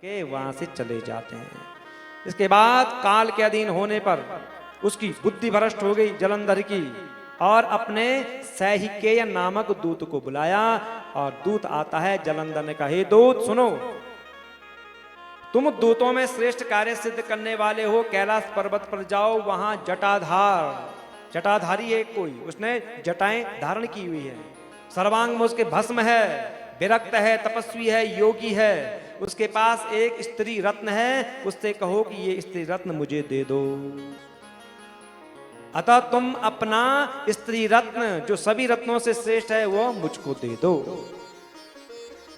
करके वहां से चले जाते हैं। इसके बाद काल के अधीन होने पर उसकी बुद्धि भ्रष्ट हो गई जलंधर की, और अपने सैहिकेय नामक दूत को बुलाया, और दूत आता है। जलंधर ने कहा, हे दूत सुनो, तुम दूतों में श्रेष्ठ कार्य सिद्ध करने वाले हो, कैलाश पर्वत पर जाओ, वहां जटाधारी एक कोई, उसने जटाएं धारण की हुई है, सर्वांग में उसके भस्म है, विरक्त है, तपस्वी है, योगी है, उसके पास एक स्त्री रत्न है, उससे कहो कि ये स्त्री रत्न मुझे दे दो। अतः तुम अपना स्त्री रत्न जो सभी रत्नों से श्रेष्ठ है वो मुझको दे दो।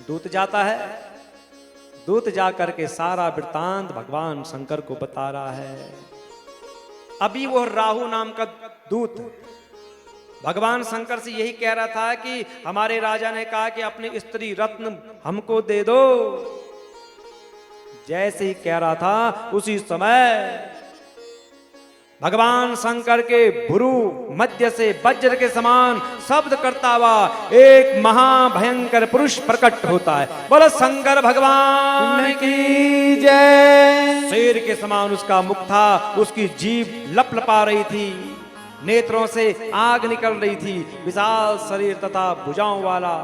दूत जाता है, दूत जाकर के सारा वृत्तांत भगवान शंकर को बता रहा है। अभी वो राहु नाम का दूत भगवान शंकर से यही कह रहा था कि हमारे राजा ने कहा कि अपनी स्त्री रत्न हमको दे दो। जैसे ही कह रहा था उसी समय भगवान शंकर के भुरु मध्य से वज्र के समान शब्द करता हुआ एक महाभयंकर पुरुष प्रकट होता है। बोलो शंकर भगवान की जय। शेर के समान उसका मुख था, उसकी जीभ लपलपा रही थी, नेत्रों से आग निकल रही थी, विशाल शरीर तथा भुजाओं वाला,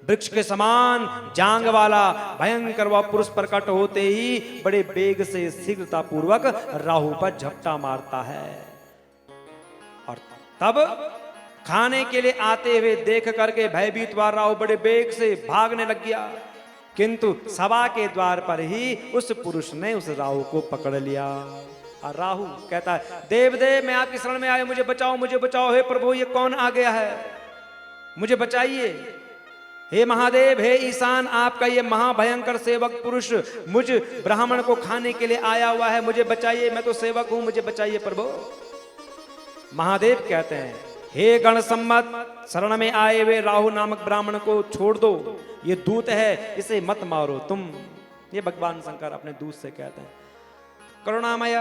वृक्ष के समान जांग वाला भयंकर वह पुरुष प्रकट होते ही बड़े वेग से शीघ्रता पूर्वक राहु पर झपटा मारता है। और तब खाने के लिए आते हुए देख करके भयभीत हुआ राहु बड़े वेग से भागने लग गया, किंतु सभा के द्वार पर ही उस पुरुष ने उस राहु को पकड़ लिया। और राहु कहता है, देव देव मैं आपकी शरण में आया, मुझे बचाओ, मुझे बचाओ, हे प्रभु ये कौन आ गया है, मुझे बचाइए। हे महादेव, हे ईशान, आपका ये महाभयंकर सेवक पुरुष मुझ ब्राह्मण को खाने के लिए आया हुआ है, मुझे बचाइए, मैं तो सेवक हूं, मुझे बचाइए प्रभु। महादेव कहते हैं, हे गण सम्मत, शरण में आए हुए राहु नामक ब्राह्मण को छोड़ दो, ये दूत है, इसे मत मारो तुम। ये भगवान शंकर अपने दूत से कहते हैं। करुणामय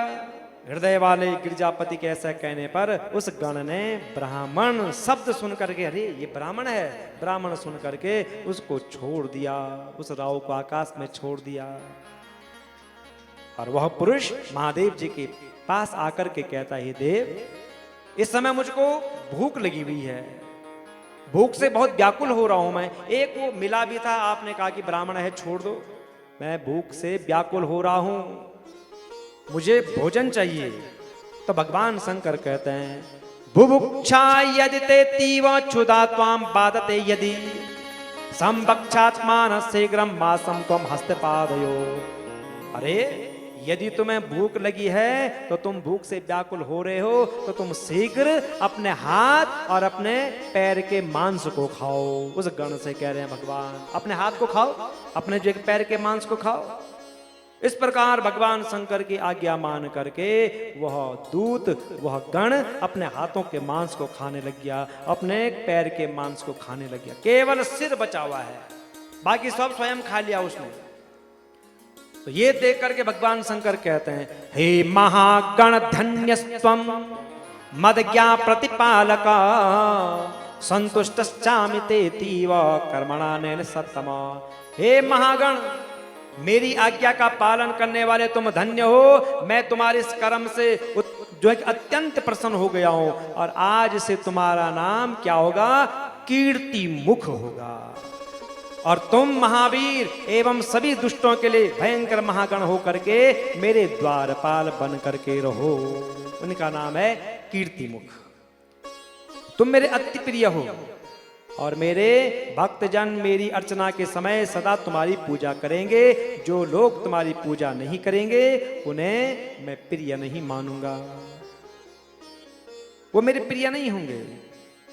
हृदय वाले गिरजापति के ऐसा कहने पर उस गण ने ब्राह्मण शब्द सुन करके, अरे ये ब्राह्मण है, ब्राह्मण सुन करके उसको छोड़ दिया, उस राहु को आकाश में छोड़ दिया। और वह पुरुष महादेव जी के पास आकर के कहता है, देव इस समय मुझको भूख लगी हुई है, भूख से बहुत व्याकुल हो रहा हूं मैं। एक वो मिला भी था, आपने कहा कि ब्राह्मण है छोड़ दो, मैं भूख से व्याकुल हो रहा हूं, मुझे भोजन चाहिए। तो भगवान शंकर कहते हैं, बुभुक्षा यदि ते तीव क्षुधा त्वाम बाधते यदि संभक्षात्मान शीघ्रम मासम त्वम हस्तपादयो। अरे यदि तुम्हें भूख लगी है तो तुम भूख से व्याकुल हो रहे हो तो तुम शीघ्र अपने हाथ और अपने पैर के मांस को खाओ। उस गण से कह रहे हैं भगवान, अपने हाथ को खाओ, अपने जो पैर के मांस को खाओ। इस प्रकार भगवान शंकर की आज्ञा मान करके वह दूत, वह गण अपने हाथों के मांस को खाने लग गया, अपने पैर के मांस को खाने लग गया। केवल सिर बचा हुआ है, बाकी सब स्वयं खा लिया उसने। तो ये देख करके भगवान शंकर कहते हैं, हे महागण धन्यस्त्वम मदज्ञा प्रतिपालका संतुष्टश्चामि ते तीव कर्मणा नैन सत्तमा। हे महागण, मेरी आज्ञा का पालन करने वाले तुम धन्य हो, मैं तुम्हारे इस कर्म से जो है अत्यंत प्रसन्न हो गया हूं, और आज से तुम्हारा नाम क्या होगा, कीर्ति मुख होगा, और तुम महावीर एवं सभी दुष्टों के लिए भयंकर महागण हो करके मेरे द्वारपाल बन करके रहो। उनका नाम है कीर्ति मुख। तुम मेरे अति प्रिय हो, और मेरे भक्तजन मेरी अर्चना के समय सदा तुम्हारी पूजा करेंगे। जो लोग तुम्हारी पूजा नहीं करेंगे उन्हें मैं प्रिय नहीं मानूंगा, वो मेरे प्रिय नहीं होंगे।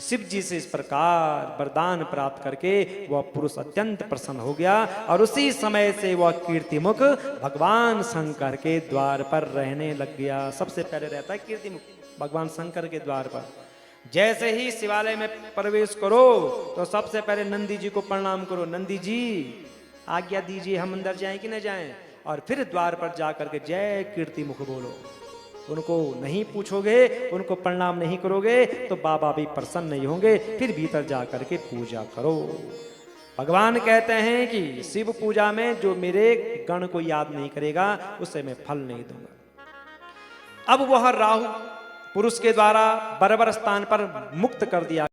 शिव जी से इस प्रकार वरदान प्राप्त करके वह पुरुष अत्यंत प्रसन्न हो गया, और उसी समय से वह कीर्तिमुख भगवान शंकर के द्वार पर रहने लग गया। सबसे पहले रहता है कीर्तिमुख भगवान शंकर के द्वार पर। जैसे ही शिवालय में प्रवेश करो तो सबसे पहले नंदी जी को प्रणाम करो, नंदी जी आज्ञा दीजिए हम अंदर जाएं कि न जाएं, और फिर द्वार पर जाकर के जय कीर्तिमुख बोलो। उनको नहीं पूछोगे, उनको प्रणाम नहीं करोगे तो बाबा भी प्रसन्न नहीं होंगे। फिर भीतर जाकर के पूजा करो। भगवान कहते हैं कि शिव पूजा में जो मेरे गण को याद नहीं करेगा उसे मैं फल नहीं दूंगा। अब वह राहु पुरुष के द्वारा बराबर स्थान पर मुक्त कर दिया।